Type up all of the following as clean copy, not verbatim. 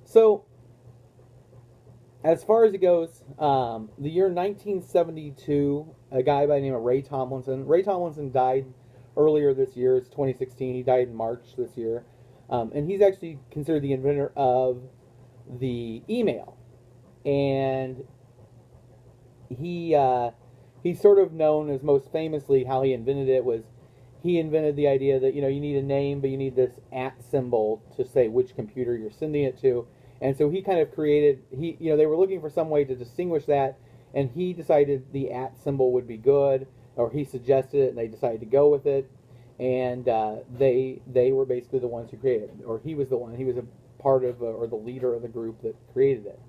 So, as far as it goes, the year 1972, a guy by the name of Ray Tomlinson. Ray Tomlinson died earlier this year. It's 2016. He died in March this year. And he's actually considered the inventor of the email. And he's sort of known as most famously how he invented it was he invented the idea that you need a name, but you need this at symbol to say which computer you're sending it to. And so he kind of created they were looking for some way to distinguish that, and he decided the at symbol would be good, or he suggested it, and they decided to go with it. And they were basically the ones who created it, or he was a part of or the leader of the group that created it.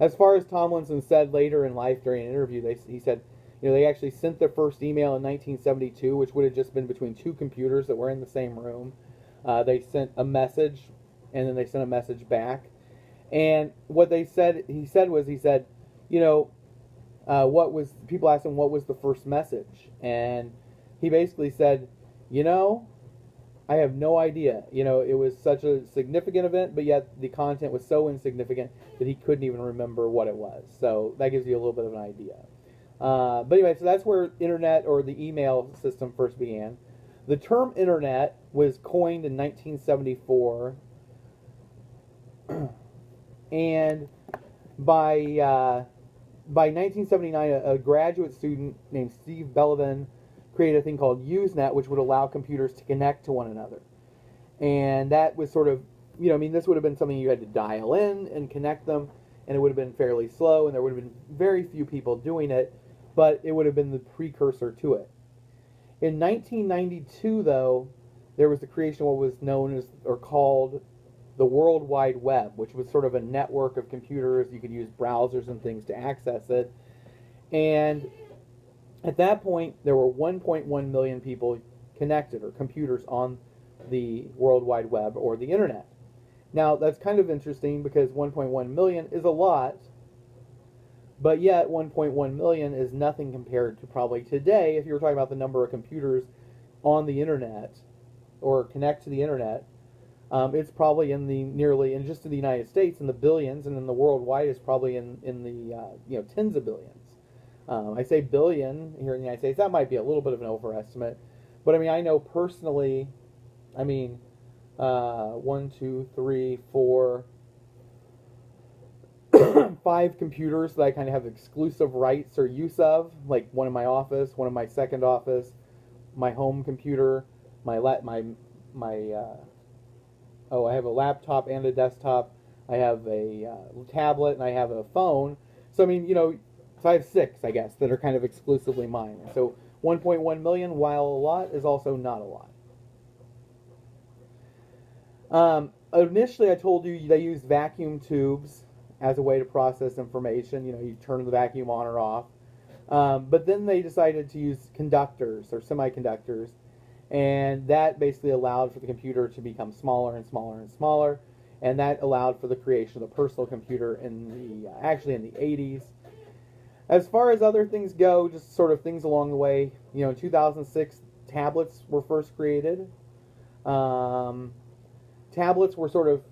As far as Tomlinson said later in life during an interview, he said, they actually sent their first email in 1972, which would have just been between two computers that were in the same room. They sent a message, and then they sent a message back. And what he said, people asked him what was the first message, and he basically said, I have no idea. It was such a significant event, but yet the content was so insignificant that he couldn't even remember what it was. So that gives you a little bit of an idea. But anyway, so that's where internet or the email system first began. The term internet was coined in 1974, and by 1979, a graduate student named Steve Bellevin created a thing called Usenet, which would allow computers to connect to one another. And that was sort of, this would have been something you had to dial in and connect them, and it would have been fairly slow, and there would have been very few people doing it, but it would have been the precursor to it. In 1992, though, there was the creation of what was known as, or called, the World Wide Web, which was sort of a network of computers. You could use browsers and things to access it. And at that point, there were 1.1 million people connected, or computers on the World Wide Web, or the Internet. Now, that's kind of interesting because 1.1 million is a lot, but yet 1.1 million is nothing compared to probably today, if you were talking about the number of computers on the Internet, or connect to the Internet. It's probably in just in the United States, in the billions, and then the worldwide is probably in the tens of billions. I say billion here in the United States. That might be a little bit of an overestimate, but I know personally. 1, 2, 3, 4, 5 computers that I kind of have exclusive rights or use of, like one in my office, one in my second office, my home computer, I have a laptop and a desktop. I have a tablet, and I have a phone. So so I have 6, I guess, that are kind of exclusively mine. And so 1.1 million, while a lot, is also not a lot. Initially, I told you they used vacuum tubes as a way to process information. You turn the vacuum on or off. But then they decided to use conductors or semiconductors, and that basically allowed for the computer to become smaller and smaller and smaller, and that allowed for the creation of the personal computer in the 80s. As far as other things go, just sort of things along the way, in 2006, tablets were first created. Tablets were sort of,